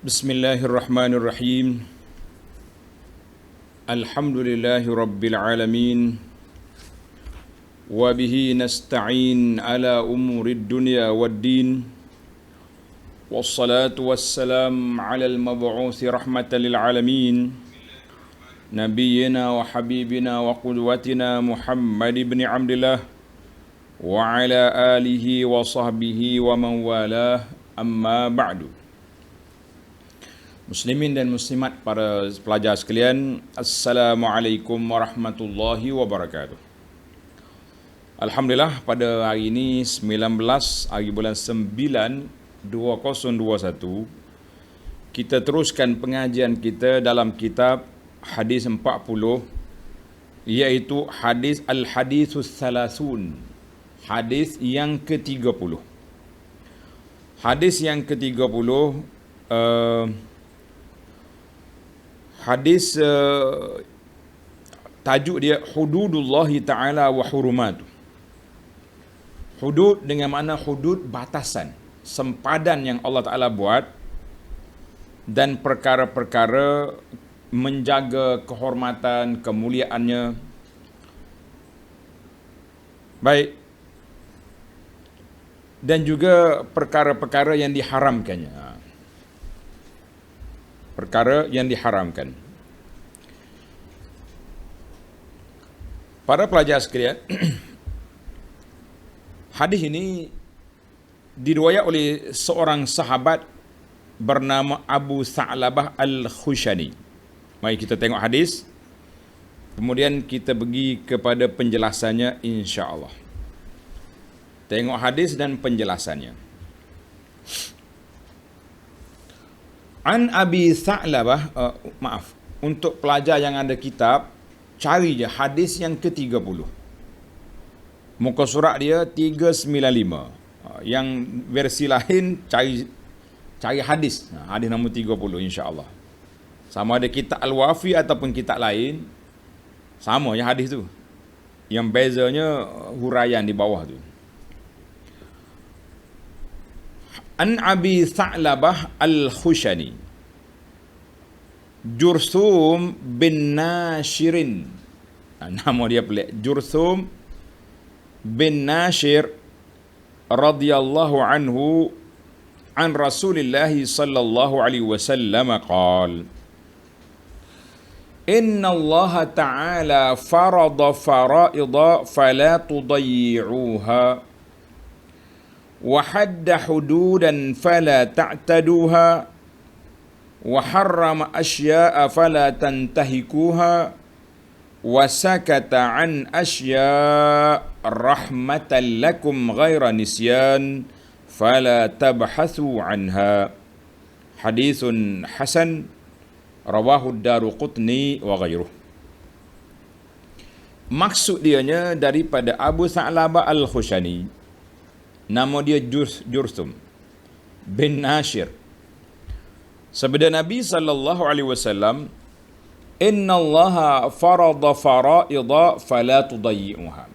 Bismillahirrahmanirrahim. Alhamdulillahi rabbil alamin. Wa bihi nasta'in ala umurid dunya waddin. Wassalatu wassalam ala al-mab'uthi rahmatan lil alamin. Nabiyyina wa habibina wa qudwatina Muhammad ibn Abdillah wa ala alihi wa sahbihi wa man walah, amma ba'du. Muslimin dan muslimat, para pelajar sekalian, Assalamualaikum warahmatullahi wabarakatuh. Alhamdulillah, pada hari ini 19 hari bulan 9 2021, kita teruskan pengajian kita dalam kitab hadis 40, iaitu hadis Al-Hadithus Salasun, hadis yang ke-30. Hadis yang ke-30, hadis tajuk dia Hududullahi Ta'ala wa Hurumatuh. Hudud dengan makna hudud, batasan, sempadan yang Allah Ta'ala buat, dan perkara-perkara menjaga kehormatan, kemuliaannya. Baik. Dan juga perkara-perkara yang diharamkannya. Perkara yang diharamkan. Para pelajar sekalian, hadis ini diriwayat oleh seorang sahabat bernama Abu Sa'labah Al-Khushani. Mari kita tengok hadis, kemudian kita pergi kepada penjelasannya, insya-Allah. Tengok hadis dan penjelasannya. An Abi Sa'labah, untuk pelajar yang ada kitab, cari je hadis yang ke-30. Muka surat dia 395. Yang versi lain cari hadis. Hadis nombor 30, insya-Allah. Sama ada kitab Al-Wafi ataupun kitab lain, sama ya hadis tu. Yang bezanya huraian di bawah tu. An Abi Sa'labah Al-Khushani, Jurthum bin Nashirin. Nama dia pelik. Jurthum bin Nashir radhiyallahu anhu an Rasulillah sallallahu alaihi wasallam qala: Inna Allah Ta'ala farada fara'idha fala tudayyi'uha وحد حدودا فلا تعتدوها وحرم أشياء فلا تنتهكوها وسكت عن أشياء رحمة لكم غير نسيان فلا تبحثوا عنها. حديث حسن رواه الدارقطني وغيره. Maksud dianya daripada Abu Sa'labah Al-Khushani, nama dia Jurthum bin Nashir. Sabda Nabi sallallahu alaihi wasallam, Inna Allah farada fara'idha fala tudayyi'uha.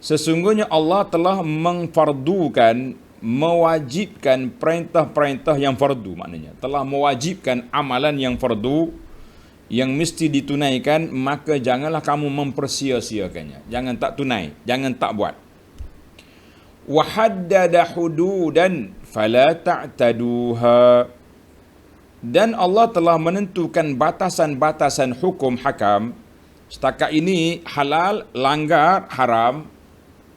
Sesungguhnya Allah telah mengfardukan, mewajibkan perintah-perintah yang fardu, maknanya telah mewajibkan amalan yang fardu yang mesti ditunaikan, maka janganlah kamu mempersia-siakannya. Jangan tak tunai, jangan tak buat. Wa haddada hududan fala ta'taduha. Dan Allah telah menentukan batasan-batasan hukum hakam. Setakat ini halal, langgar, haram,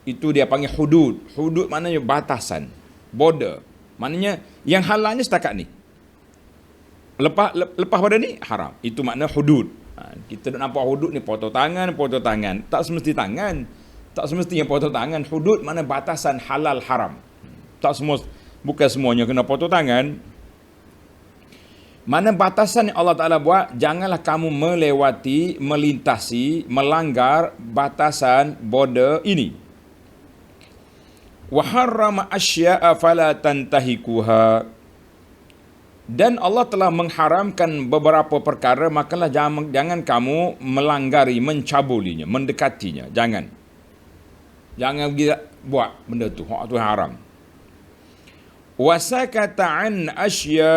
itu dia panggil hudud. Hudud maknanya batasan, border. Maknanya yang halalnya setakat ni. Lepas pada ni haram. Itu makna hudud. Kita nampak hudud ni potong tangan. Tak semesti tangan. Tak semestinya potong tangan. Hudud mana batasan halal haram. Tak semua, bukan semuanya kena potong tangan. Mana batasan yang Allah Ta'ala buat, janganlah kamu melewati, melintasi, melanggar batasan border ini. Wa harrama asya'a fala tantahikuha. Dan Allah telah mengharamkan beberapa perkara, makalah jangan kamu melanggari, mencabulinya, mendekatinya. Jangan. Jangan pergi buat benda tu. Hak tu haram. Wasakata an asya.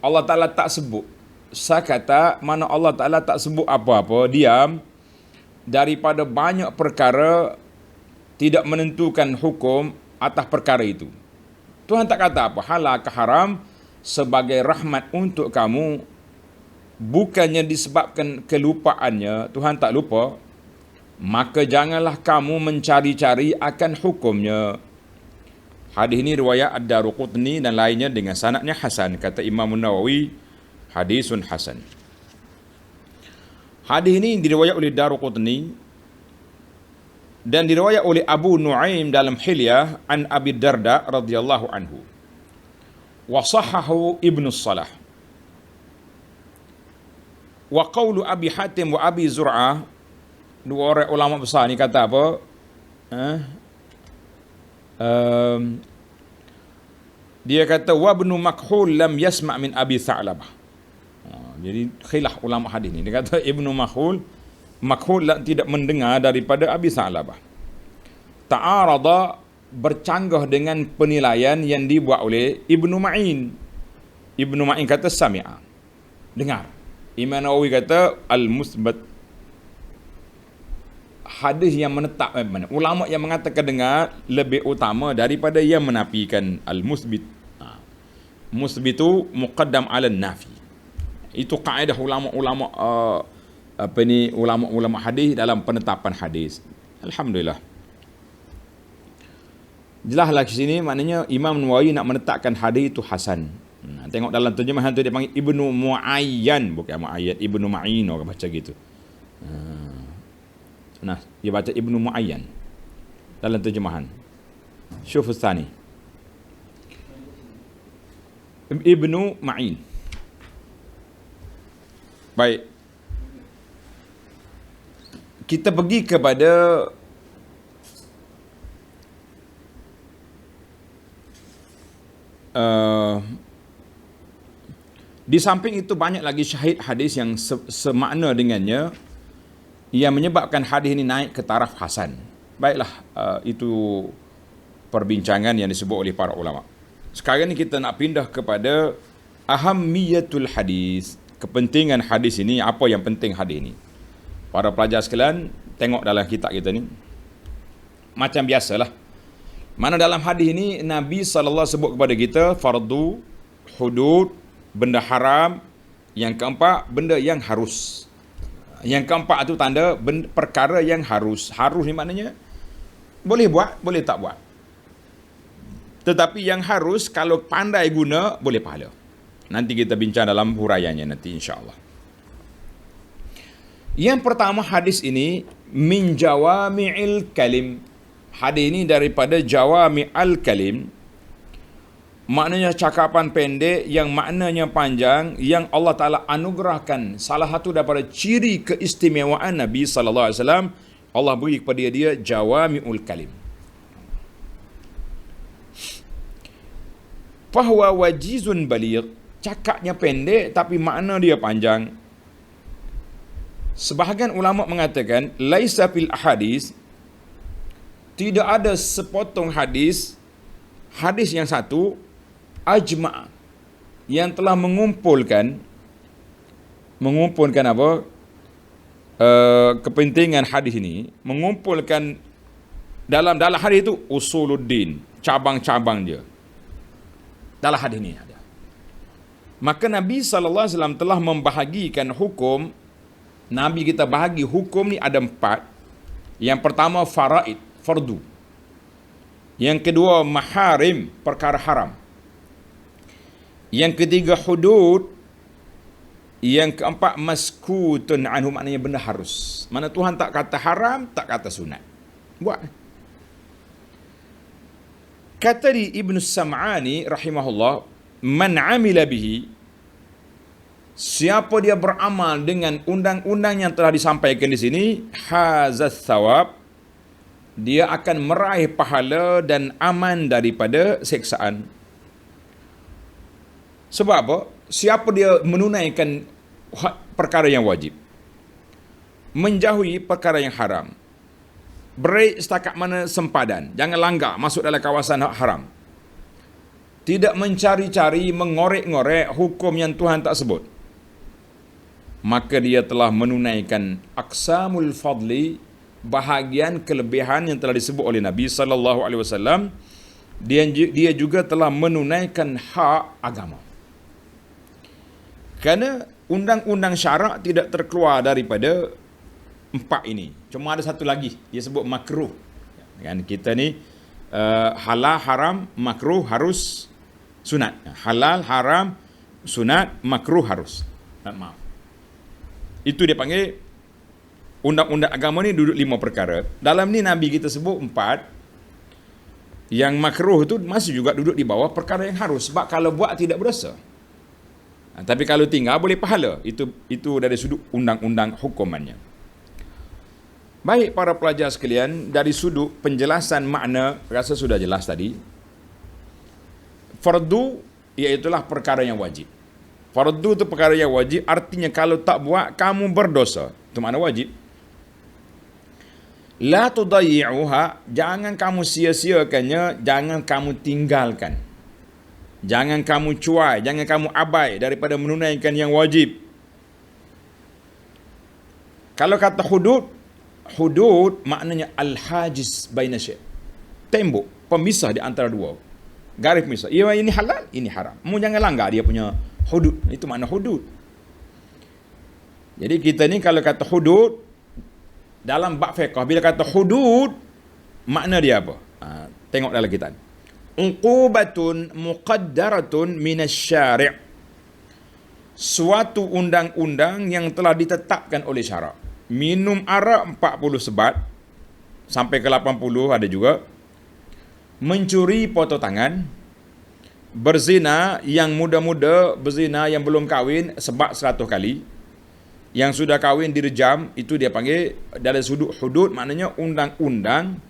Allah Ta'ala tak sebut. Sakata, mana Allah Ta'ala tak sebut apa-apa, diam daripada banyak perkara, tidak menentukan hukum atas perkara itu. Tuhan tak kata apa, halal ke haram, sebagai rahmat untuk kamu, bukannya disebabkan kelupaannya, Tuhan tak lupa, maka janganlah kamu mencari-cari akan hukumnya. Hadis ini riwayat Ad-Daruqutni dan lainnya dengan sanadnya hasan, kata Imam Nawawi, hadisun hasan. Hadis ini diriwayat oleh Daruqutni dan diriwayat oleh Abu Nuaim dalam Hilyah an Abi Darda radhiyallahu anhu. Wa sahhahu Ibnu Salah. Wa qawlu Abi Hatim wa Abi Zur'ah, dua orang ulama besar ni kata apa? Dia kata wa ibnu Makhul lam yasma' min Abi Tha'labah. Jadi khilaf ulama hadis ni. Dia kata Ibnu Makhul tidak mendengar daripada Abi Tha'labah. Ta'arada, bercanggah dengan penilaian yang dibuat oleh Ibnu Ma'in. Ibnu Ma'in kata sami'a, dengar. Imam Nawawi kata al-musbat, hadis yang menetap, ulama yang mengatakan dengar lebih utama daripada yang menafikan. Al-musbit, musbitu muqaddam ala nafi. Itu kaedah ulama-ulama ulama-ulama hadis dalam penetapan hadis. Alhamdulillah. Jelaslah di sini, maknanya Imam Nawawi nak menetapkan hadis itu hasan. Tengok dalam terjemahan tu dia panggil Ibnu Muayyan, bukan Muayyad, Ibnu Ma'in orang baca gitu. Nah, dia baca Ibnu Muayyan dalam terjemahan. Syuf Tsani. Ibnu Ma'in. Baik. Kita pergi kepada di samping itu banyak lagi syahid hadis yang semakna dengannya yang menyebabkan hadis ini naik ke taraf hasan. Baiklah, itu perbincangan yang disebut oleh para ulama. Sekarang ni kita nak pindah kepada ahammiyatul hadis. Kepentingan hadis ini, apa yang penting hadis ini. Para pelajar sekalian, tengok dalam kitab kita ni. Macam biasalah. Mana dalam hadis ini Nabi SAW sebut kepada kita fardu, hudud, benda haram. Yang keempat, benda yang harus. Yang keempat itu tanda perkara yang harus. Harus ni maknanya boleh buat, boleh tak buat. Tetapi yang harus, kalau pandai guna, boleh pahala. Nanti kita bincang dalam huraiannya nanti insya-Allah. Yang pertama, hadis ini min jawami'il kalim. Hadis ini daripada jawami'al kalim. Maknanya cakapan pendek yang maknanya panjang, yang Allah Ta'ala anugerahkan. Salah satu daripada ciri keistimewaan Nabi SAW, Allah beri kepada dia jawami'ul kalim. Fahuwa wajizun baligh. Cakapnya pendek tapi makna dia panjang. Sebahagian ulama mengatakan laisa fil ahadis, tidak ada sepotong hadis yang satu ajma' yang telah mengumpulkan apa? Kepentingan hadis ini, mengumpulkan dalam hadis itu usuluddin, cabang-cabang dia. Dalam hadis ini ada. Maka Nabi SAW telah membahagikan hukum. Nabi kita bahagi hukum ni ada 4. Yang pertama faraid, fardu. Yang kedua maharim, perkara haram. Yang ketiga hudud. Yang keempat maskutun anhu, maknanya benda harus. Mana Tuhan tak kata haram, tak kata sunat. Buat. Kata di Ibnu Sam'ani rahimahullah, man amila bihi, siapa dia beramal dengan undang-undang yang telah disampaikan di sini, hazaz thawab, dia akan meraih pahala dan aman daripada seksaan. Sebab apa? Siapa dia menunaikan perkara yang wajib, menjauhi perkara yang haram, break setakat mana sempadan, jangan langgar masuk dalam kawasan haram. tidak mencari-cari, mengorek-ngorek hukum yang Tuhan tak sebut, maka dia telah menunaikan aqsamul fadli, bahagian kelebihan yang telah disebut oleh Nabi sallallahu alaihi wasallam. Dia juga telah menunaikan hak agama. Kerana undang-undang syarak tidak terkeluar daripada empat ini. Cuma ada satu lagi, dia sebut makruh. Kan kita ni halal, haram, makruh, harus, sunat. Halal, haram, sunat, makruh, harus. Maaf. Itu dia panggil undang-undang agama ni duduk 5 perkara. Dalam ni Nabi kita sebut 4. Yang makruh tu masih juga duduk di bawah perkara yang harus. Sebab kalau buat tidak berdosa. Tapi kalau tinggal boleh pahala. Itu dari sudut undang-undang hukumannya. Baik para pelajar sekalian, dari sudut penjelasan makna rasa sudah jelas tadi. Fardu iaitulah perkara yang wajib. Fardu itu perkara yang wajib, artinya kalau tak buat kamu berdosa. Itu makna wajib. La tudayyi'uha, jangan kamu sia-siakannya, jangan kamu tinggalkan. Jangan kamu cuai, jangan kamu abai daripada menunaikan yang wajib. Kalau kata hudud, hudud maknanya al-hajiz baina syai'. Tembok, pemisah di antara dua. Garis pemisah. Ini halal, ini haram. Mu jangan langgar dia punya hudud. Itu makna hudud. Jadi kita ni kalau kata hudud dalam bab fiqh, bila kata hudud, makna dia apa? Tengok dalam kitab. Uqubatun muqaddaratun minasyari'. Suatu undang-undang yang telah ditetapkan oleh syarak. Minum arak 40 sebat, sampai ke 80 ada juga. Mencuri potong tangan. Berzina, yang muda-muda berzina, yang belum kahwin sebat 100 kali. Yang sudah kahwin direjam, itu dia panggil dari sudut hudud, maknanya undang-undang,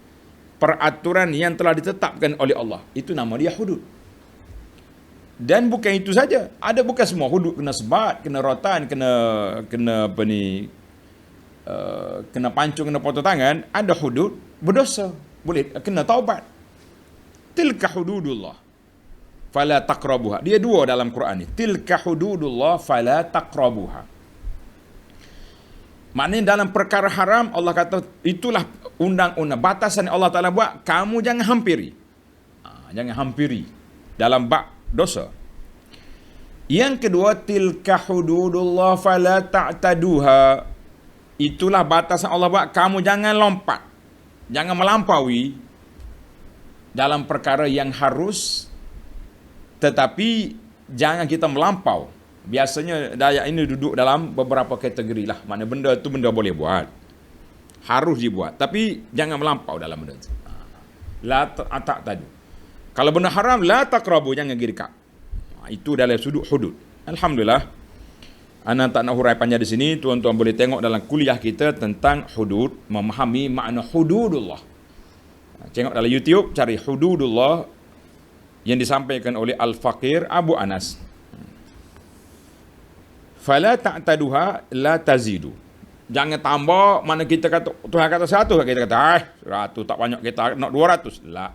peraturan yang telah ditetapkan oleh Allah. Itu nama dia hudud. Dan bukan itu saja, ada bukan semua hudud kena sebat, kena rotan, kena apa ni, kena pancung, kena potong tangan. Ada hudud berdosa, boleh kena taubat. Tilka hududullah fala taqrabuha. Dia dua dalam Quran ni. Tilka hududullah fala taqrabuha. Maknanya dalam perkara haram, Allah kata itulah undang-undang, batasan yang Allah Ta'ala buat, kamu jangan hampiri. Jangan hampiri dalam bab dosa. Yang kedua, tilka hududullah fala ta'taduha. Itulah batasan Allah buat, kamu jangan lompat, jangan melampaui dalam perkara yang harus, tetapi jangan kita melampau. Biasanya dayak ini duduk dalam beberapa kategori lah. Mana benda tu benda boleh buat, harus dibuat, tapi jangan melampau dalam benda tu. La tak tadi. Kalau benda haram, la taqrabu, jangan pergi dekat. Itu dalam sudut hudud. Alhamdulillah, ana tak nak hurai panjang di sini. Tuan-tuan boleh tengok dalam kuliah kita tentang hudud, memahami makna hududullah. Tengok dalam YouTube, cari hududullah yang disampaikan oleh Al-Faqir Abu Anas. Fala ta'taduha la tazidu. Jangan tambah, mana kita kata Tuhan kata 100, kita kata 100 tak banyak, kita nak 200. La.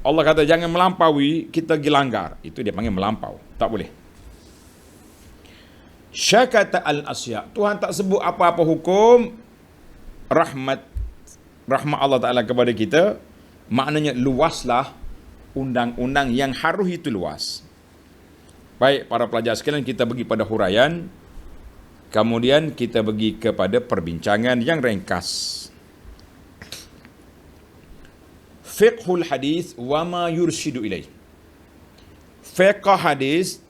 Allah kata jangan melampaui, kita pergi langgar. Itu dia panggil melampau. Tak boleh. Syakata al-asya. Tuhan tak sebut apa-apa hukum. Rahmat Allah Ta'ala kepada kita. Maknanya luaslah undang-undang yang harus itu luas. Baik para pelajar sekalian, kita pergi pada huraian. Kemudian kita pergi kepada perbincangan yang ringkas. Fiqhul hadis wa ma yurshidu ilaih. Fiqh hadis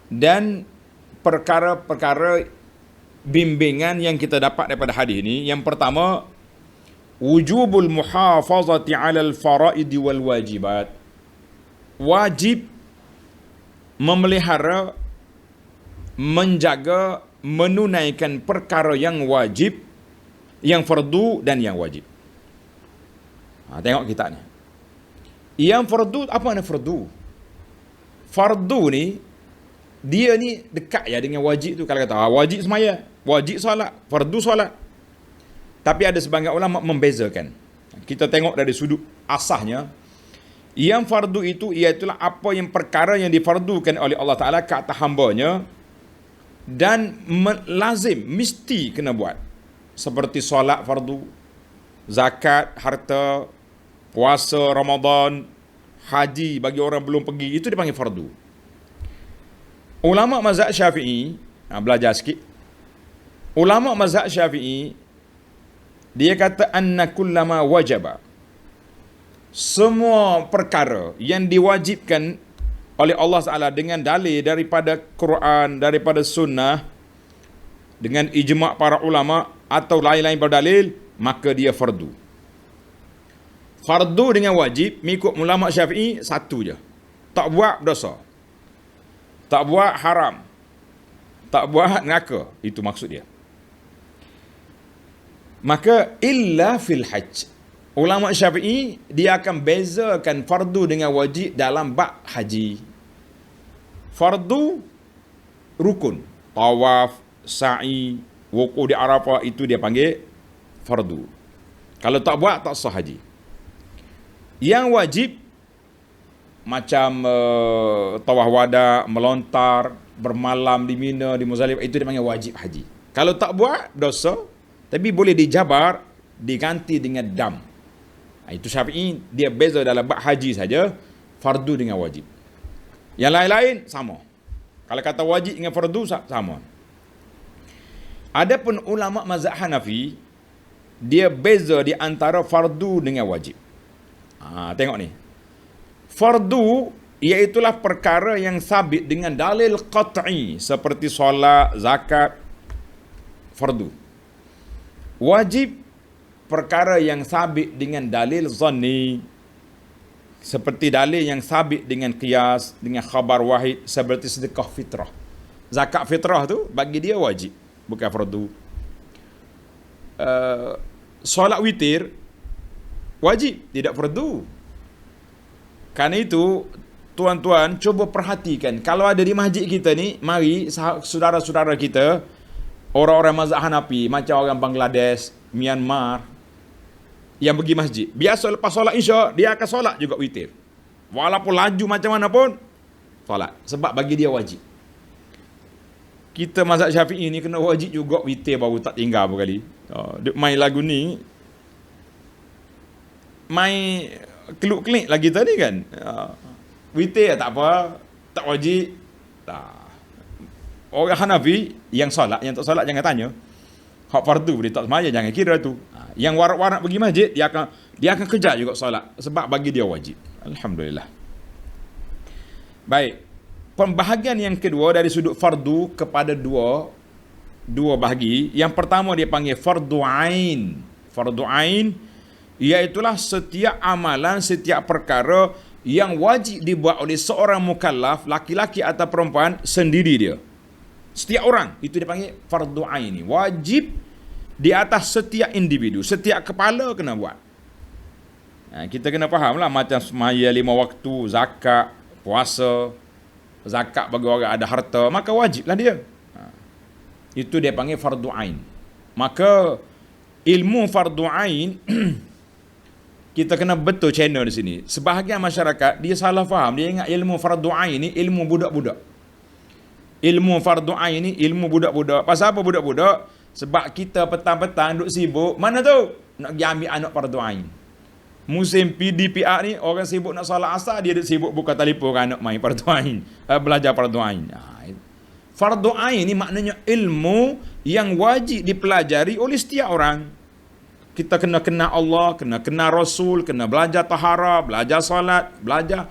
dan perkara-perkara bimbingan yang kita dapat daripada hadis ini. Yang pertama, wujubul muhafazati 'alal faraidi wal wajibat. Wajib memelihara, menjaga, menunaikan perkara yang wajib, yang fardu dan yang wajib. Tengok kita ni. Yang fardu, apa makna fardu? Fardu ni, dia ni dekat ya dengan wajib tu. Kalau kata wajib semaya, wajib solat, fardu solat. Tapi ada sebagian ulama membezakan. Kita tengok dari sudut asasnya, yang fardu itu iaitulah apa yang perkara yang difardukan oleh Allah Ta'ala ke atas hambanya dan lazim, mesti kena buat. Seperti solat fardu, zakat, harta, puasa Ramadan, haji bagi orang belum pergi, itu dipanggil fardu. Ulama mazhab Syafi'i, belajar sikit. Ulama mazhab Syafi'i, dia kata anna kullama wajaba, semua perkara yang diwajibkan oleh Allah Ta'ala dengan dalil daripada Quran, daripada sunnah, dengan ijma' para ulama atau lain-lain berdalil, maka dia fardu. Fardu dengan wajib, mengikut ulama Syafi'i, satu je. Tak buat dosa. Tak buat haram. Tak buat neraka. Itu maksud dia. Maka illa fil hajj. Ulama Syafi'i, dia akan bezakan fardu dengan wajib dalam bab haji. Fardu rukun, tawaf, sa'i, wukuf di Arafah, itu dia panggil fardu. Kalau tak buat, tak sah haji. Yang wajib macam tawaf wada, melontar, bermalam di Mina, di Muzdalifah, itu dia panggil wajib haji. Kalau tak buat, dosa, tapi boleh dijabar, diganti dengan dam. Itu Syafi'i, dia beza dalam bab haji saja, fardu dengan wajib. Yang lain-lain sama. Kalau kata wajib dengan fardu sama. Adapun ulama mazhab Hanafi, dia beza di antara fardu dengan wajib. Tengok ni. Fardu iaitulah perkara yang sabit dengan dalil qat'i, seperti solat, zakat, fardu. Wajib perkara yang sabit dengan dalil zanni, seperti dalil yang sabit dengan qiyas, dengan khabar wahid, seperti sedekah fitrah. Zakat fitrah tu bagi dia wajib, bukan fardu. Solat witir wajib, tidak fardu. Karena itu, tuan-tuan cuba perhatikan, kalau ada di masjid kita ni, mari saudara-saudara kita, orang-orang mazhab Hanafi, macam orang Bangladesh, Myanmar, yang pergi masjid, biasa lepas solat Isya, dia akan solat juga witir. Walaupun laju macam mana pun, solat. Sebab bagi dia wajib. Kita mazhab Syafi'i ni kena wajib juga witir, baru tak tinggal berkali. Dia main lagu ni, main keluk-kelik lagi tadi kan. Witir tak apa, tak wajib. Orang Hanafi yang solat, yang tak solat jangan tanya. Hak fardu dia tak semaya, jangan kira tu. Yang warak-warak pergi masjid, dia akan kejar juga solat, sebab bagi dia wajib. Alhamdulillah. Baik. Pembahagian yang kedua dari sudut fardu kepada dua bahagi. Yang pertama dia panggil fardu ain. Fardu ain iaitulah setiap amalan, setiap perkara yang wajib dibuat oleh seorang mukallaf, laki-laki atau perempuan, sendiri dia. Setiap orang, itu dipanggil fardu ain. Wajib di atas setiap individu, setiap kepala kena buat. Kita kena faham lah, macam semaya 5 waktu, zakat, puasa. Zakat bagi orang ada harta, maka wajiblah dia. Itu dia panggil fardu ain. Maka ilmu fardu ain kita kena betul channel di sini. Sebahagian masyarakat dia salah faham, dia ingat ilmu fardu ain ni ilmu budak-budak. Ilmu fardu ain ni ilmu budak-budak. Pasal apa budak-budak? Sebab kita petang-petang duk sibuk, mana tu? Nak pergi ambil anak fardu ain. Musim PDPR ni, orang sibuk nak solat asar, dia duk sibuk buka telefon anak main fardu ain, belajar fardu ain. Fardu ain ni maknanya ilmu yang wajib dipelajari oleh setiap orang. Kita kena kenal Allah, kena kenal Rasul, kena belajar tahara, belajar solat, belajar.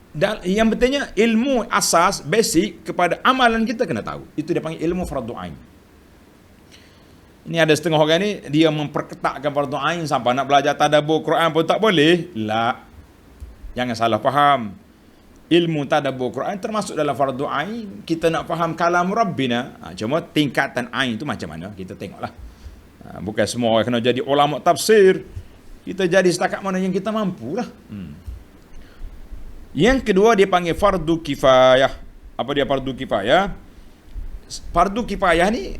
Dan yang betulnya ilmu asas, basic kepada amalan kita kena tahu. Itu dia panggil ilmu fardu ain. Ini ada setengah orang ni, dia memperketatkan fardu ain sampai nak belajar tadabbur Quran pun tak boleh. La. Jangan salah faham. Ilmu tadabbur Quran termasuk dalam fardu ain. Kita nak faham kalam Rabbina. Cuma tingkatan ain tu macam mana, kita tengoklah. Bukan semua orang kena jadi ulama tafsir. Kita jadi setakat mana yang kita mampu lah. Yang kedua dia panggil fardu kifayah. Apa dia fardu kifayah? Fardu kifayah ni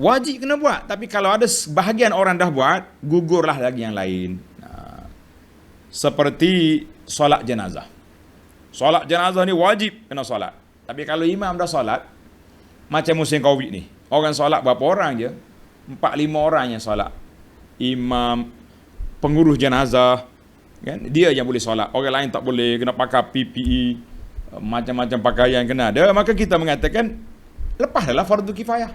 wajib kena buat, tapi kalau ada sebahagian orang dah buat, gugurlah lagi yang lain. Seperti solat jenazah. Solat jenazah ni wajib kena solat. Tapi kalau imam dah solat, macam musim Covid ni, orang solat berapa orang je? 4-5 orang yang solat. Imam, pengurus jenazah, kan? Dia yang boleh solat. Orang lain tak boleh, kena pakai PPE, macam-macam pakaian kena ada. Maka kita mengatakan, lepaslah fardu kifayah.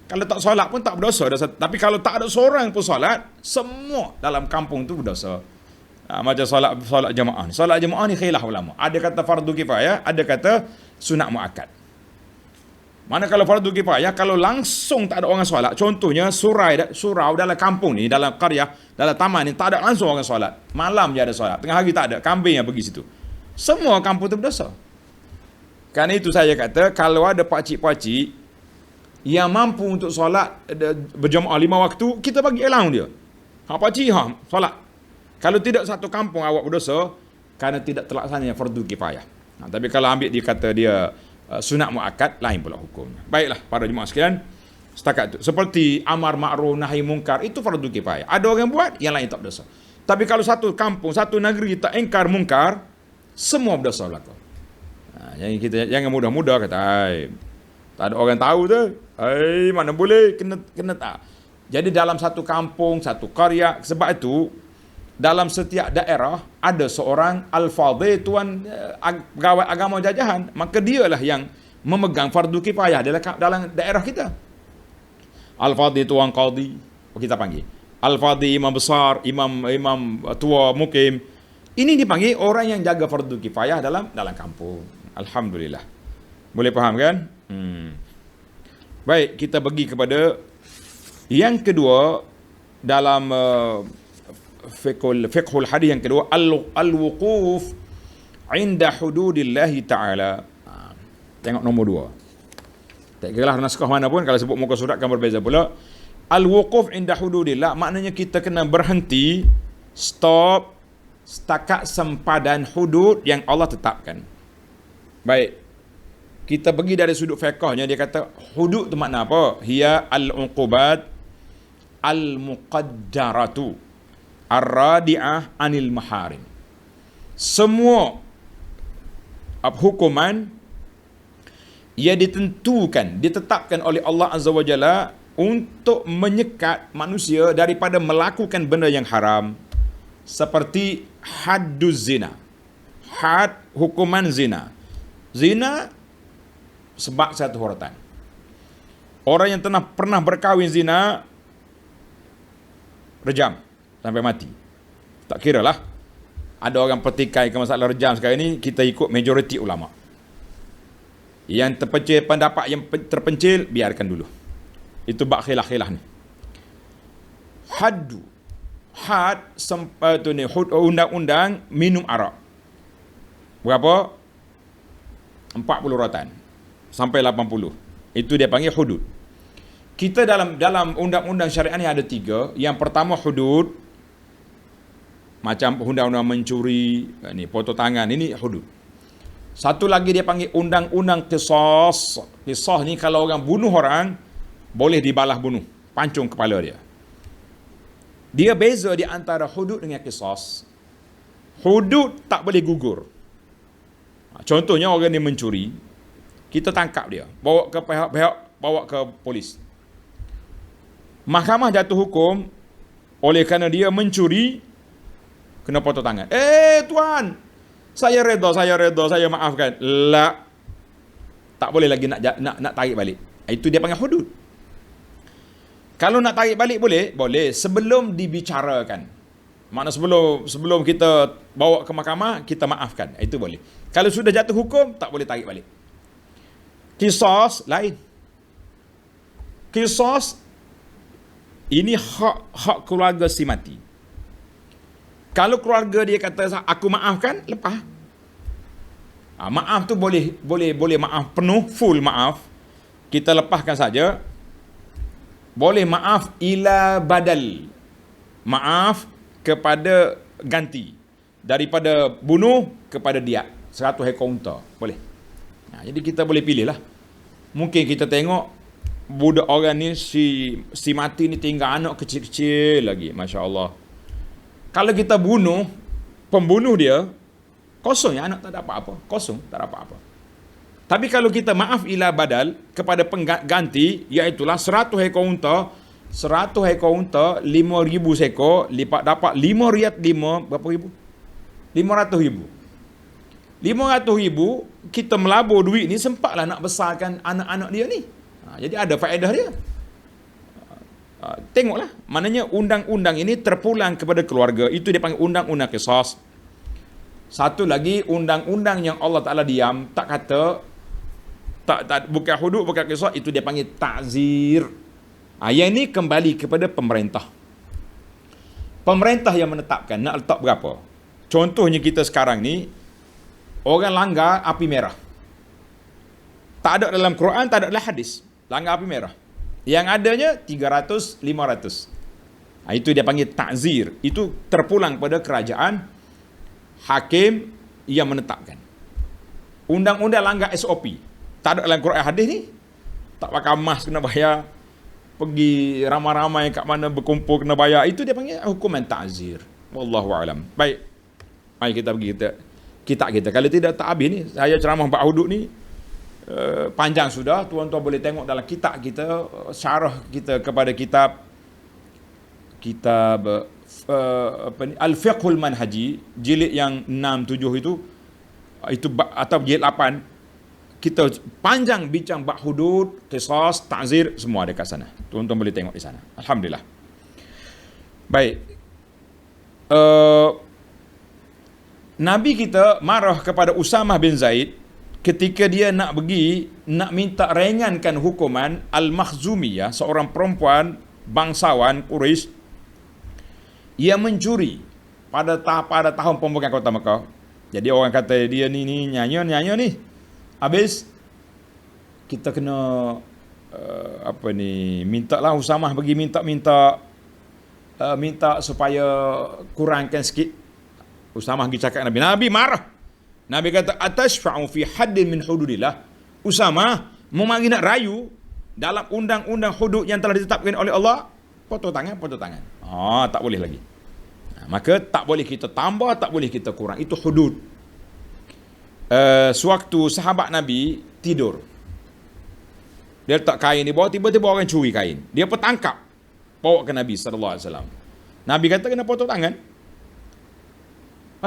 Kalau tak solat pun tak berdosa. Tapi kalau tak ada seorang pun solat, semua dalam kampung tu berdosa. Macam solat jemaah. Solat jemaah ni khilaf ulama. Ada kata fardu kifayah, ada kata sunat muakkad. Mana kalau fardu kifayah, kalau langsung tak ada orang solat, contohnya surau dalam kampung ni, dalam qaryah, dalam taman ni, tak ada langsung orang solat. Malam je ada solat, tengah hari tak ada, kambing yang pergi situ. Semua kampung tu berdosa. Kerana itu saya kata, kalau ada pakcik-pakcik yang mampu untuk solat berjemaah 5 waktu, kita bagi allowance dia. Pakcik, solat. Kalau tidak, satu kampung awak berdosa kerana tidak terlaksananya fardu kifayah. Tapi kalau ambil dia kata dia sunat muakkad, lain pula hukumnya. Baiklah para jemaah sekalian, setakat itu. Seperti amar ma'ruf nahi mungkar, itu fardu kifayah. Ada orang buat, yang lain tak berdosa. Tapi kalau satu kampung, satu negeri tak ingkar mungkar, semua berdosa belaka. Jangan mudah-mudah kata, tak ada orang tahu tu. Mana boleh, kena tak. Jadi dalam satu kampung, satu karya, sebab itu dalam setiap daerah ada seorang al-fadhil, tuan pegawai agama jajahan, maka dialah yang memegang fardu kifayah dalam daerah kita. Al-fadhil tuan qadi, kita panggil. Al-fadhil imam besar, imam tua mukim. Ini dipanggil orang yang jaga fardu kifayah dalam kampung. Alhamdulillah. Boleh faham kan? Baik, kita pergi kepada yang kedua dalam fiqhul hadis yang kedua, al-wuquf inda hududillahi ta'ala. Tengok nombor 2. Tak kira lah naskah mana pun, kalau sebut muka surat kan berbeza pula. Al-wuquf inda hududillah maknanya kita kena berhenti, stop, setakat sempadan hudud yang Allah tetapkan. Baik, kita pergi dari sudut fiqhnya, dia kata hudud tu makna apa? Hiya al-uqubat al-muqaddaratu ar-radi'ah anil maharim. Semua hukuman ia ditentukan, ditetapkan oleh Allah Azza wa Jalla untuk menyekat manusia daripada melakukan benda yang haram, seperti hadduz zina. Had, hukuman zina. Zina sebab satu huratan. Orang yang pernah berkahwin zina, rejam sampai mati. Tak kira lah. Ada orang pertikai ke masalah rejam sekarang ni, kita ikut majoriti ulama. Yang terpencil, pendapat yang terpencil, biarkan dulu. Itu bab khilaf-khilaf ni. Haddu. Had, tu ni, undang-undang minum arak. Berapa? 40 rotan. Sampai 80. Itu dia panggil hudud. Kita dalam undang-undang syariat ni ada 3. Yang pertama hudud, macam undang-undang mencuri, ni potong tangan, ini hudud. Satu lagi dia panggil undang-undang qisas. Qisas ni kalau orang bunuh orang, boleh dibalas bunuh, pancung kepala dia. Dia beza di antara hudud dengan qisas. Hudud tak boleh gugur. Contohnya orang ni mencuri, kita tangkap dia, bawa ke pihak, bawa ke polis. Mahkamah jatuh hukum, oleh kerana dia mencuri, kena potong tangan. Tuan, saya reda, saya maafkan. La, tak boleh lagi nak tarik balik. Itu dia panggil hudud. Kalau nak tarik balik boleh sebelum dibicarakan. Makna sebelum kita bawa ke mahkamah, kita maafkan. Itu boleh. Kalau sudah jatuh hukum, tak boleh tarik balik. Qisas lain. Qisas ini hak keluarga si mati. Kalau keluarga dia kata aku maafkan, lepas. Maaf tu boleh maaf penuh, full maaf. Kita lepaskan saja. Boleh maaf ila badal. Maaf kepada ganti. Daripada bunuh kepada diat. 100 ekor unta. Boleh. Jadi kita boleh pilih lah. Mungkin kita tengok budak orang ni si mati ni tinggal anak kecil-kecil lagi. Masya Allah. Kalau kita bunuh, pembunuh dia, kosong ya, anak tak dapat apa, kosong, tak dapat apa. Tapi kalau kita maaf ila badal kepada pengganti, iaitulah 100 ekor unta, 100 ekor unta, 5,000 sekor, lipat dapat 5 riyad 5, berapa ribu? 500,000. 500,000, kita melabur duit ni, sempatlah nak besarkan anak-anak dia ni. Jadi ada faedah dia. Tengoklah, maknanya undang-undang ini terpulang kepada keluarga. Itu dia panggil undang-undang qisas. Satu lagi, undang-undang yang Allah Ta'ala diam, tak kata, bukan hudud, bukan qisas, itu dia panggil ta'zir. Yang ini kembali kepada pemerintah. Pemerintah yang menetapkan nak letak berapa. Contohnya kita sekarang ni, orang langgar api merah. Tak ada dalam Quran, tak ada dalam hadis. Langgar api merah. Yang adanya 300, 500. Itu dia panggil ta'zir. Itu terpulang pada kerajaan, hakim yang menetapkan. Undang-undang langgar SOP. Tak ada dalam Quran hadis ni. Tak pakai emas kena bayar. Pergi ramai-ramai kat mana berkumpul kena bayar. Itu dia panggil hukuman ta'zir. Wallahu a'lam. Baik. Mari kita pergi kita. Kalau tidak tak habis ni. Saya ceramah bab hudud ni. Panjang sudah, tuan-tuan boleh tengok dalam kitab kita, syarah kita kepada kitab Al-Fiqhul Manhaji, jilid yang 6, 7 itu atau jilid 8, kita panjang bincang bab hudud, qisas, ta'zir, semua ada kat sana. Tuan-tuan boleh tengok di sana. Alhamdulillah. Baik. Nabi kita marah kepada Usamah bin Zaid ketika dia nak minta ringankan hukuman Al-Makhzumiyah, seorang perempuan bangsawan Quraisy yang mencuri pada tahun pembukaan kota Mekah. Jadi orang kata dia ni nyanyi ni. Habis kita kena mintalah Usamah pergi minta supaya kurangkan sikit. Usamah pergi cakap Nabi marah. Nabi kata, atashfa'u fi haddin min hududillah. Usamah memang nak rayu dalam undang-undang hudud yang telah ditetapkan oleh Allah. Potong tangan. Tak boleh lagi. Maka tak boleh kita tambah, tak boleh kita kurang. Itu hudud. Sewaktu sahabat Nabi tidur, dia letak kain di bawah, tiba-tiba orang curi kain. Dia petangkap, bawa ke Nabi SAW. Nabi kata kena potong tangan.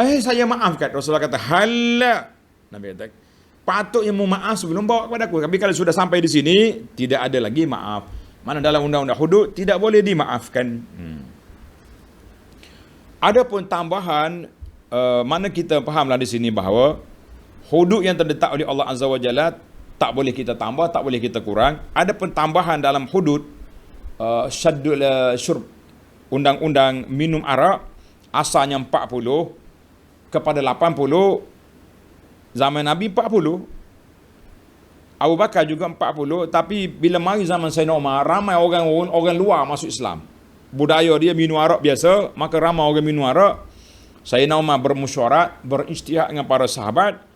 Saya maafkan. Rasulullah kata, hala. Nabi kata, patutnya mau maaf sebelum bawa kepada aku. Tapi kalau sudah sampai di sini, tidak ada lagi maaf. Mana dalam undang-undang hudud, tidak boleh dimaafkan. Adapun tambahan, mana kita fahamlah di sini bahawa hudud yang terletak oleh Allah Azza wa Jalla, tak boleh kita tambah, tak boleh kita kurang. Adapun tambahan dalam hudud, syaddul syurb, undang-undang minum arak, asalnya 40, kepada 80, zaman Nabi 40, Abu Bakar juga 40, tapi bila mari zaman Sayyidina Umar, ramai orang luar masuk Islam. Budaya dia minum arak biasa, maka ramai orang minum arak. Sayyidina Umar bermusyawarah, berijtihad dengan para sahabat,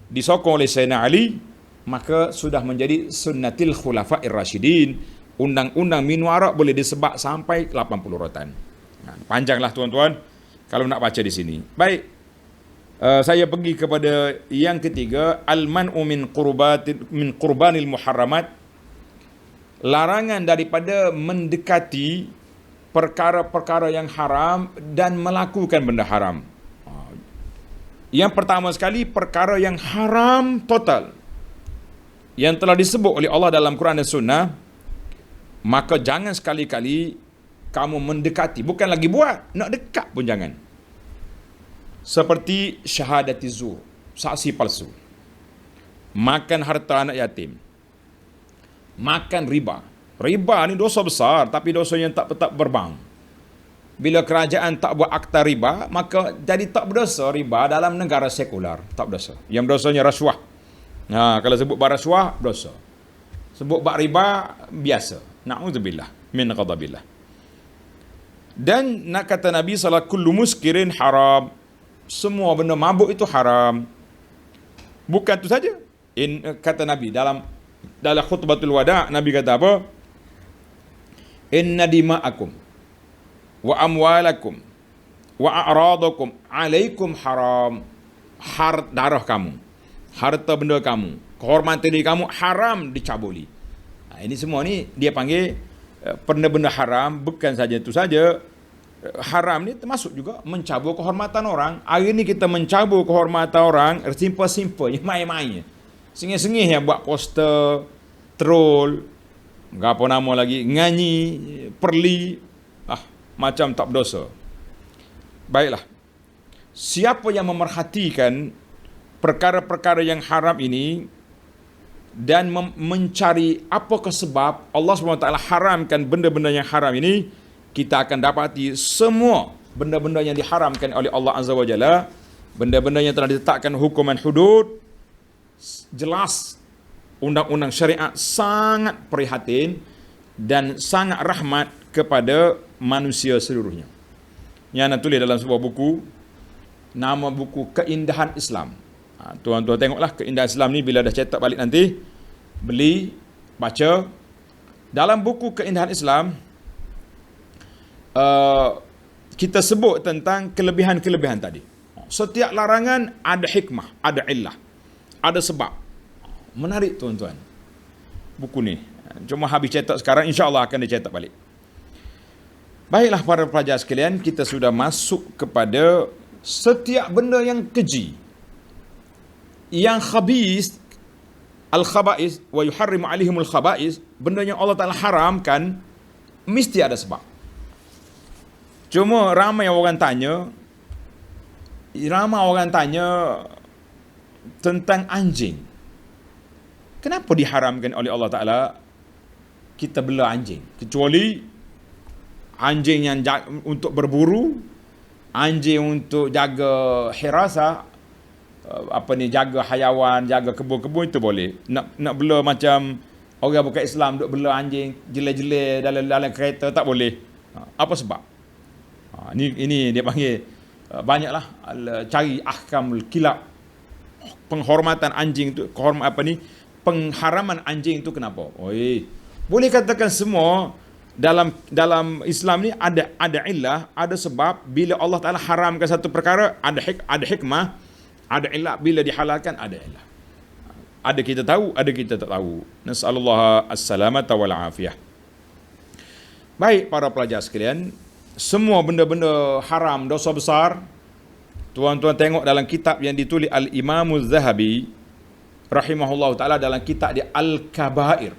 disokong oleh Sayyidina Ali, maka sudah menjadi sunnatil khulafa'ir rasyidin. Undang-undang minum arak boleh disebut sampai 80 rotan. Panjanglah tuan-tuan kalau nak baca di sini. Baik. Saya pergi kepada yang ketiga, al-man'u min qurbanil muharramat, larangan daripada mendekati perkara-perkara yang haram dan melakukan benda haram. Yang pertama sekali, perkara yang haram total yang telah disebut oleh Allah dalam Quran dan Sunnah, maka jangan sekali-kali kamu mendekati, bukan lagi buat, nak dekat pun jangan. Seperti syahadati zur, saksi palsu, makan harta anak yatim, makan riba. Riba ni dosa besar, tapi dosa yang tak berbang. Bila kerajaan tak buat akta riba, maka jadi tak berdosa riba dalam negara sekular. Tak berdosa. Yang dosanya rasuah. Kalau sebut bar rasuah, dosa. Sebut bar riba, biasa. Na'udzubillah min ghadabillah. Dan nak kata Nabi sallallahu kullu muskirin haram. Semua benda mabuk itu haram. Bukan itu saja. Kata Nabi dalam khutbatul wada', Nabi kata apa? Inna dima'akum wa amwalakum wa a'radakum alaikum haram. Darah kamu, harta benda kamu, kehormatan diri kamu haram dicabuli. Ini semua ni dia panggil benda-benda haram. Bukan saja itu saja, haram ni termasuk juga mencabul kehormatan orang. Hari ni kita mencabul kehormatan orang simple-simple, main-main, sengih-sengih yang buat poster, troll, apa nama lagi, nganyi, perli, macam tak berdosa. Baiklah, siapa yang memerhatikan perkara-perkara yang haram ini dan mencari apakah sebab Allah SWT haramkan benda-benda yang haram ini, kita akan dapati semua benda-benda yang diharamkan oleh Allah Azza wa Jalla, benda-benda yang telah ditetapkan hukuman hudud, jelas undang-undang syariat sangat prihatin dan sangat rahmat kepada manusia seluruhnya. Yang nak tulis dalam sebuah buku, nama buku Keindahan Islam. Tuan-tuan tengoklah Keindahan Islam ni, bila dah cetak balik nanti, beli, baca. Dalam buku Keindahan Islam, kita sebut tentang kelebihan-kelebihan tadi. Setiap larangan ada hikmah, ada illah, ada sebab. Menarik tuan-tuan buku ni. Cuma habis cetak sekarang, insya-Allah akan dicetak balik. Baiklah para pelajar sekalian, kita sudah masuk kepada setiap benda yang keji, yang khabis, al-khaba'is wa yuharrimu alaihimul khaba'is, benda yang Allah Ta'ala haramkan, mesti ada sebab. Cuma ramai orang tanya tentang anjing. Kenapa diharamkan oleh Allah Ta'ala kita bela anjing? Kecuali anjing yang untuk berburu, anjing untuk jaga hirasah, jaga hayawan, jaga kebun-kebun, itu boleh. Nak bela macam orang bukan Islam duk bela anjing jelek-jelek dalam kereta, tak boleh. Apa sebab? Ini dia panggil banyaklah cari ahkamul kilab, penghormatan anjing tu, pengharaman anjing tu kenapa? Boleh katakan semua dalam Islam ni ada illah, ada sebab. Bila Allah Taala haramkan satu perkara, ada hikmah, ada illah. Bila dihalalkan, ada illah. Ada kita tahu, ada kita tak tahu. Nasallallahu as-salamata wal afiyah. Baik para pelajar sekalian, semua benda-benda haram, dosa besar, tuan-tuan tengok dalam kitab yang ditulis Al-Imam Az-Zahabi rahimahullah ta'ala, dalam kitab dia Al-Kabair.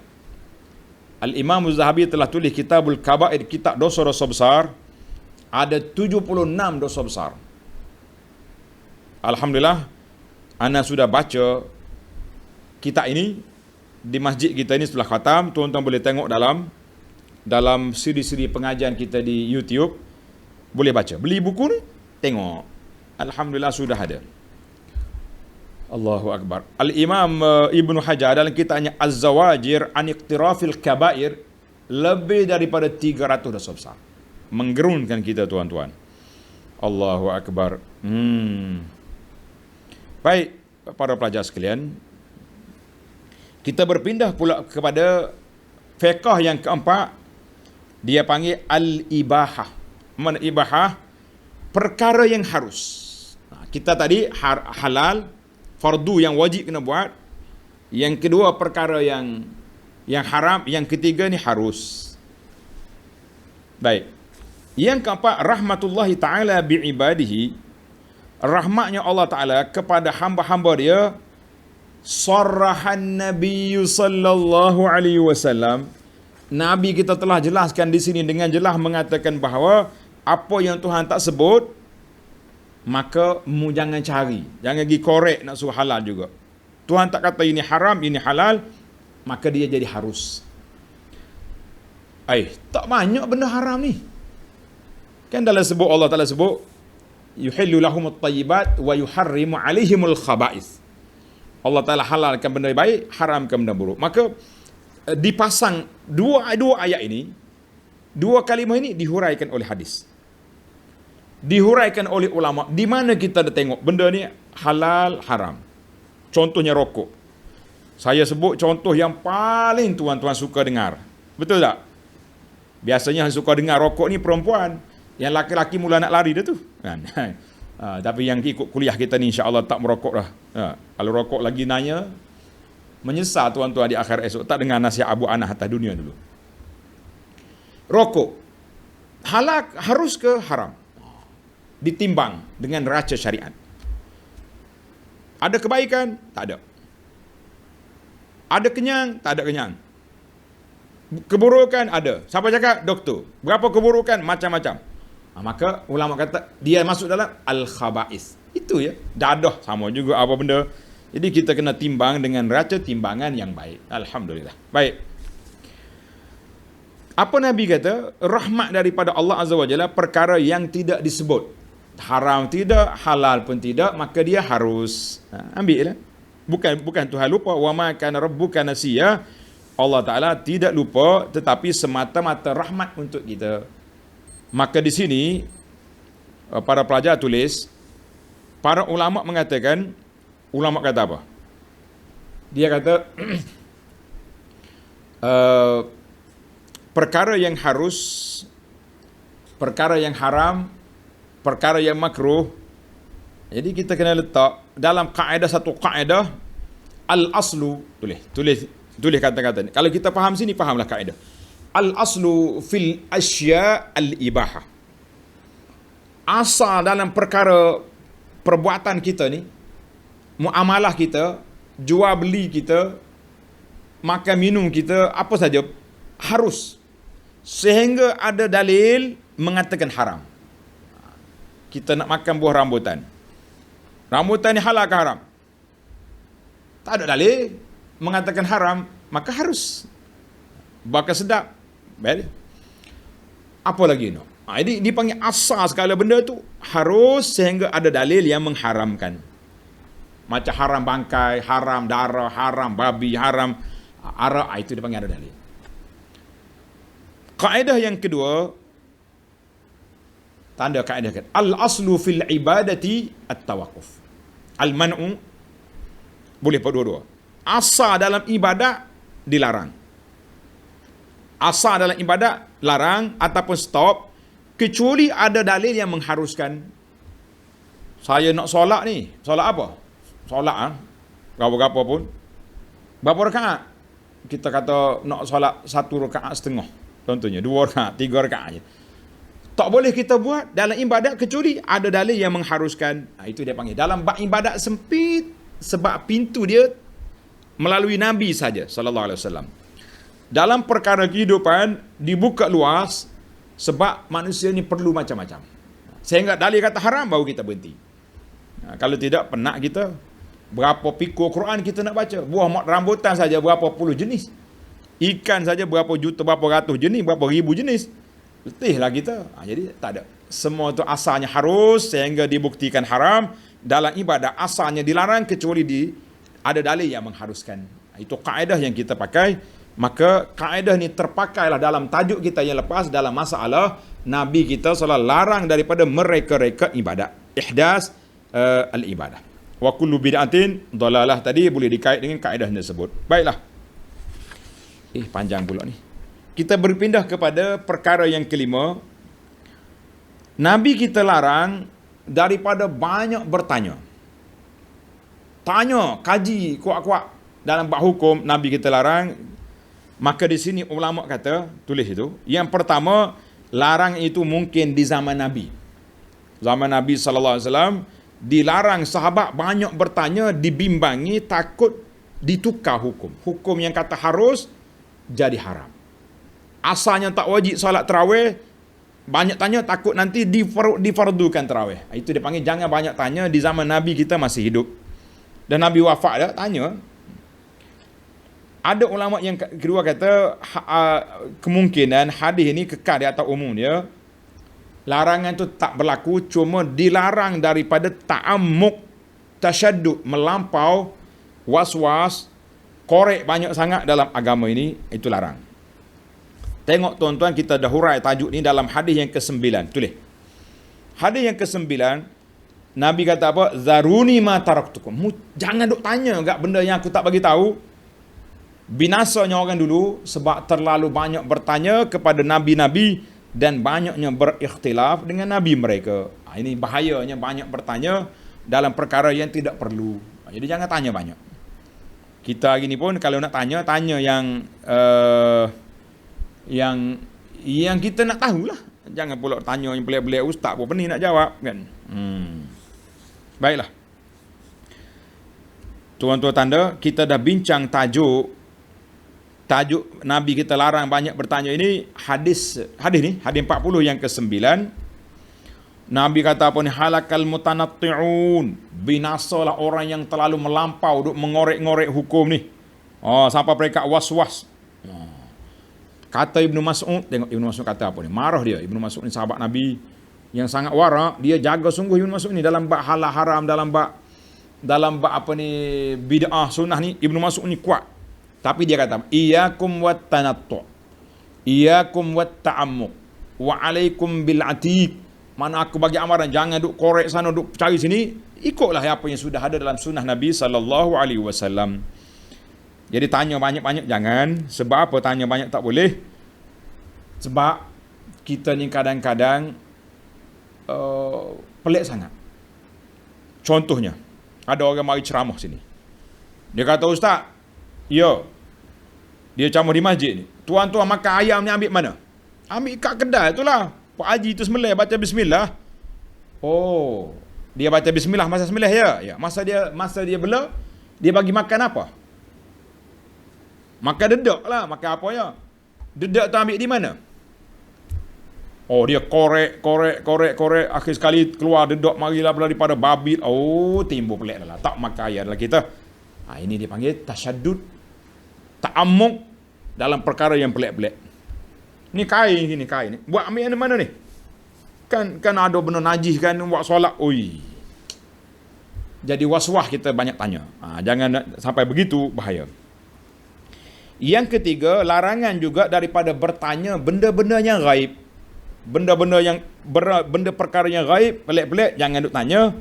Al-Imam Az-Zahabi telah tulis Kitabul Kabair, kitab dosa-dosa besar. Ada 76 dosa besar. Alhamdulillah, ana sudah baca kitab ini di masjid kita ini setelah khatam. Tuan-tuan boleh tengok dalam siri-siri pengajian kita di YouTube. Boleh baca. Beli buku ni, tengok. Alhamdulillah sudah ada. Allahu Akbar. Al-Imam Ibn Hajar dalam kitabnya Az-Zawajir an Iqtirafil Kabair, lebih daripada 300 dosa besar. Menggerunkan kita tuan-tuan. Allahu Akbar. Baik para pelajar sekalian, kita berpindah pula kepada fiqh yang keempat. Dia panggil al-ibahah. Mana ibahah? Perkara yang harus. Kita tadi halal, fardu yang wajib kena buat. Yang kedua perkara yang haram. Yang ketiga ni harus. Baik. Yang keempat, rahmatullahi ta'ala bi'ibadihi. Rahmatnya Allah Ta'ala kepada hamba-hamba dia. Sarrahan Nabi sallallahu alaihi wasallam. Nabi kita telah jelaskan di sini dengan jelas mengatakan bahawa apa yang Tuhan tak sebut, maka mu jangan cari, jangan pergi korek nak suruh halal juga. Tuhan tak kata ini haram, ini halal, maka dia jadi harus. Tak banyak benda haram ni. Kan dalam sebut Allah Ta'ala sebut yuhillu lahumut tayyibat wa yuharrimu alaihimul khaba'is. Allah Ta'ala halalkan benda baik, haramkan benda buruk. Maka dipasang dua ayat ini, dua kalimah ini dihuraikan oleh hadis, dihuraikan oleh ulama. Di mana kita dah tengok benda ni halal, haram. Contohnya rokok. Saya sebut contoh yang paling tuan-tuan suka dengar. Betul tak? Biasanya yang suka dengar rokok ni perempuan. Yang laki-laki mula nak lari dia tu. Kan? Tapi yang ikut kuliah kita ni insya-Allah tak merokok dah. Kalau rokok lagi nanya, menyesal tuan-tuan di akhir esok. Tak dengar nasihat Abu Anah atas dunia dulu. Rokok. Halal harus ke haram? Ditimbang dengan raca syariat. Ada kebaikan? Tak ada. Ada kenyang? Tak ada kenyang. Keburukan? Ada. Siapa cakap? Doktor. Berapa keburukan? Macam-macam. Maka ulama kata dia masuk dalam al-khaba'is. Itu ya. Dadah sama juga apa benda. Jadi kita kena timbang dengan raca timbangan yang baik. Alhamdulillah. Baik. Apa Nabi kata? Rahmat daripada Allah Azza wa Jalla perkara yang tidak disebut. Haram tidak, halal pun tidak, maka dia harus ambil lah. Bukan Tuhan lupa. Wa ma kana rabbuka nasiya. Allah Ta'ala tidak lupa, tetapi semata-mata rahmat untuk kita. Maka di sini para pelajar tulis, para ulama mengatakan, ulama kata apa? Dia kata perkara yang harus, perkara yang haram, perkara yang makruh. Jadi kita kena letak dalam kaedah, satu kaedah al-aslu, tulis kata-kata ni. Kalau kita faham sini, fahamlah kaedah. Al-aslu fil asya al-ibahah. Asal dalam perkara perbuatan kita ni, muamalah kita, jual beli kita, makan minum kita, apa saja harus, sehingga ada dalil mengatakan haram. Kita nak makan buah rambutan. Rambutan ni halal ke haram? Tak ada dalil mengatakan haram, maka harus. Bakal sedap. Baik. Apa lagi no? Ini dipanggil asal segala benda tu harus sehingga ada dalil yang mengharamkan. Macam haram bangkai, haram darah, haram babi, haram arak, itu dipanggil ada dalil. Kaedah yang kedua, tanda kaedah kata al-aslu fil ibadati at-tawaqquf. Al-man'u boleh dua-dua. Asal dalam ibadat dilarang. Asal dalam ibadat larang ataupun stop, kecuali ada dalil yang mengharuskan. Saya nak solat ni, solat apa? Solat berapa-berapa pun. Berapa rakaat? Kita kata nak solat 1 rakaat setengah. Contohnya 2 rakaat, 3 rakaat je. Tak boleh kita buat dalam ibadat kecuali ada dalil yang mengharuskan. Itu dia panggil. Dalam bab ibadat sempit, sebab pintu dia melalui Nabi saja sallallahu alaihi wasallam. Dalam perkara kehidupan dibuka luas sebab manusia ni perlu macam-macam. Sehingga dalil kata haram baru kita berhenti. Kalau tidak penat kita. Berapa pikul Quran kita nak baca? Buah rambutan saja berapa puluh jenis. Ikan saja berapa juta, berapa ratus jenis, berapa ribu jenis. Letihlah kita. Jadi tak ada. Semua tu asalnya harus sehingga dibuktikan haram. Dalam ibadah asalnya dilarang kecuali ada dalil yang mengharuskan. Itu kaedah yang kita pakai. Maka kaedah ni terpakailah dalam tajuk kita yang lepas dalam masalah Nabi kita SAW larang daripada mereka-reka ibadat. Ihdas al-ibadah. Wa kullu bid'atin dalalah tadi boleh dikait dengan kaedah tersebut. Baiklah. Panjang pula ni. Kita berpindah kepada perkara yang kelima. Nabi kita larang daripada banyak bertanya. Tanya, kaji kuat-kuat dalam bab hukum, Nabi kita larang. Maka di sini ulama kata, tulis itu, yang pertama, larang itu mungkin di zaman Nabi. Zaman Nabi SAW, dilarang sahabat banyak bertanya, dibimbangi, takut ditukar hukum. Hukum yang kata harus, jadi haram. Asalnya tak wajib salat tarawih, banyak tanya, takut nanti difardukan tarawih. Itu dia panggil, jangan banyak tanya, di zaman Nabi kita masih hidup. Dan Nabi wafat dah, tanya. Ada ulama yang kedua kata kemungkinan hadis ini kekal di atas umum dia. Larangan tu tak berlaku, cuma dilarang daripada ta'ammuk, tasyaddud, melampau, was-was, korek banyak sangat dalam agama ini, itu larang. Tengok tuan-tuan, kita dah hurai tajuk ni dalam hadis yang ke-9. Tulis. Hadis yang ke-9, Nabi kata apa? Zaruni ma taraktukum. Jangan duk tanya enggak benda yang aku tak bagi tahu. Binasanya orang dulu sebab terlalu banyak bertanya kepada nabi-nabi dan banyaknya berikhtilaf dengan nabi mereka. Ini bahayanya banyak bertanya dalam perkara yang tidak perlu. Jadi jangan tanya banyak. Kita gini pun kalau nak tanya yang kita nak tahulah. Jangan pula tanya yang belia-belia ustaz pun pening nak jawab kan. Baiklah. Tuan-tuan tanda, kita dah bincang tajuk Nabi kita larang banyak bertanya ini hadis 40 yang ke-9. Nabi kata apa ni, halakal mutanatti'un, binasalah orang yang terlalu melampau duk mengorek-ngorek hukum ni. Sampai mereka was-was. Kata Ibnu Mas'ud, tengok Ibnu Mas'ud kata apa ni, marah dia. Ibnu Mas'ud ni sahabat Nabi yang sangat warak, dia jaga sungguh Ibnu Mas'ud ni dalam bab halal haram, dalam bab apa ni bid'ah sunnah ni Ibnu Mas'ud ni kuat. Tapi dia kata, iyyakum wat tanattu', iyyakum wat ta'ammuq, wa alaikum bil atiq. Mana aku bagi amaran, jangan duk korek sana, duk cari sini, ikutlah apa yang sudah ada dalam sunnah Nabi sallallahu alaihi wasallam. Jadi tanya banyak-banyak jangan. Sebab apa tanya banyak tak boleh? Sebab kita ni kadang-kadang pelik sangat. Contohnya, ada orang mari ceramah sini. Dia kata, ustaz, ya, dia ceramah di masjid ni. Tuan-tuan makan ayam ni ambil mana? Ambil kat kedai tu lah. Pak Haji tu sembelih, baca bismillah. Oh, dia baca bismillah masa sembelih ya? Ya. Masa dia bela, dia bagi makan apa? Makan dedak lah. Makan apa ya? Dedak tu ambil di mana? Oh, dia korek. Akhir sekali keluar dedak marilah daripada babi. Oh, timbul pelik lah. Tak makan ayam lah kita. Ini dia panggil tasyaddud, ta'ammuk dalam perkara yang pelik-pelik. Ni kain ni. Buat ambil mana ni? Kan ada benda najis kan buat solat. Oi. Jadi was-was kita banyak tanya. Jangan sampai begitu, bahaya. Yang ketiga, larangan juga daripada bertanya benda-benda yang gaib. Benda perkara yang gaib, pelik-pelik, jangan duk tanya.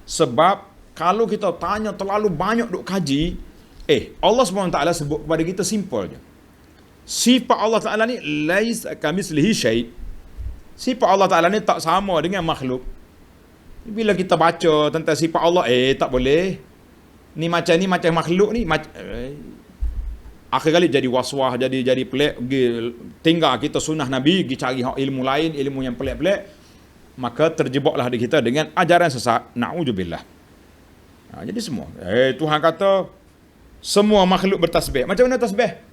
Sebab kalau kita tanya terlalu banyak duk kaji, Allah SWT sebut kepada kita simple je. Sifat Allah Ta'ala ni laisa kamitslihi syai'. Sifat Allah Ta'ala ni tak sama dengan makhluk. Bila kita baca tentang sifat Allah, tak boleh. Ni macam makhluk ni. Akhir kali jadi was-was, jadi pelik. Tinggal kita sunnah Nabi, pergi cari ilmu lain, ilmu yang pelik-pelik. Maka terjebaklah kita dengan ajaran sesat. Na'udzubillah. Jadi semua. Tuhan kata, semua makhluk bertasbih. Macam mana tasbih?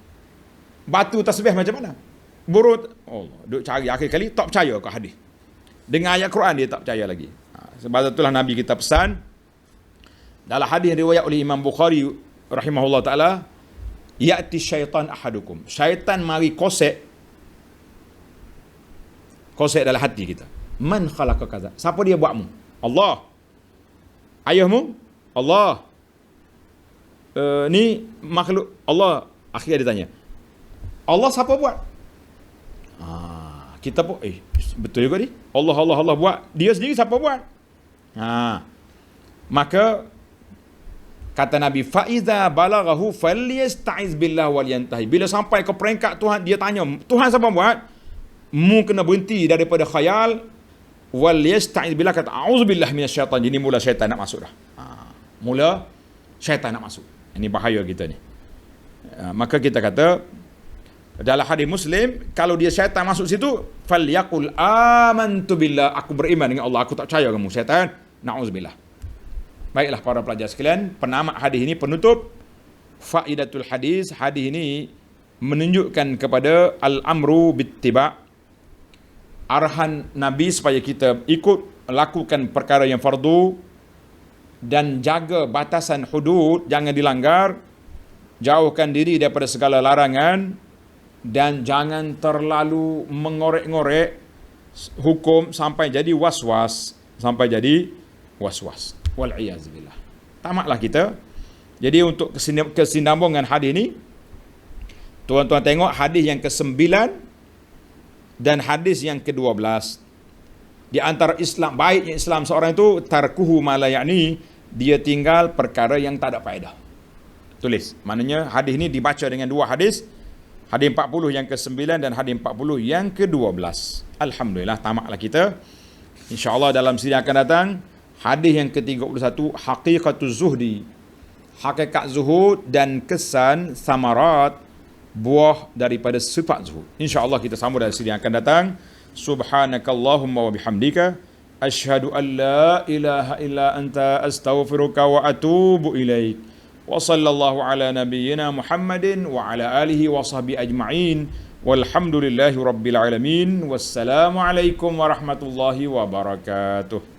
Batu tasbih macam mana? Burut. Allah, duk cari akhir kali tak percaya ke hadis. Dengan ayat Quran dia tak percaya lagi. Sebab itulah Nabi kita pesan dalam hadis riwayat oleh Imam Bukhari rahimahullah taala, ya'ti syaitan ahadukum. Syaitan mari kosek dalam hati kita. Man khalaqa kaza? Siapa dia buatmu? Allah. Ayahmu? Allah. Ni makhluk Allah. Akhirnya dia tanya, Allah siapa buat? Kita pun betul juga ni. Allah buat. Dia sendiri siapa buat? Maka kata Nabi, fa iza balaghahu falyasta'iz billah wal yantahi. Bila sampai ke peringkat Tuhan, dia tanya, Tuhan siapa buat? Mu kena berhenti daripada khayal, wal yasta'iz billah, kata auzubillah minasyaitan. Jadi mula syaitan nak masuk dah. Mula syaitan nak masuk. Ini bahaya kita ni. Maka kita kata dalam hadis Muslim, kalau dia syaitan masuk situ, falyaqul amantu billah, aku beriman dengan Allah, aku tak percaya kamu syaitan. Na'udzubillah. Baiklah para pelajar sekalian, penamat hadis ini penutup faidatul hadis. Hadis ini menunjukkan kepada al-amru bittiba', arahan Nabi supaya kita ikut lakukan perkara yang fardu dan jaga batasan hudud, jangan dilanggar, jauhkan diri daripada segala larangan, dan jangan terlalu mengorek-ngorek hukum sampai jadi was-was. Wal'iyazubillah. Tamatlah kita. Jadi untuk kesinambungan hadis ini, tuan-tuan tengok hadis yang ke-9 dan hadis yang ke-12. Di antara Islam, baiknya Islam seorang itu, tarkuhu ma la ya'ni, dia tinggal perkara yang tak ada faedah. Tulis. Maknanya hadis ini dibaca dengan dua hadis. Hadis 40 yang ke-9 dan hadis 40 yang ke-12. Alhamdulillah, tamatlah kita. InsyaAllah dalam sidang akan datang, hadis yang ke-31, haqiqatuz zuhdi. Hakikat zuhud dan kesan samarat, buah daripada sifat zuhud. InsyaAllah kita sambung dalam sidang akan datang. Subhanakallahumma wa bihamdika, asyhadu an la ilaha illa anta astaghfiruka wa atubu ilaik. Wa sallallahu ala nabiyyina Muhammadin wa ala alihi wa sahbihi ajma'in. Walhamdulillahi rabbil alamin. Wassalamu alaikum warahmatullahi wabarakatuh.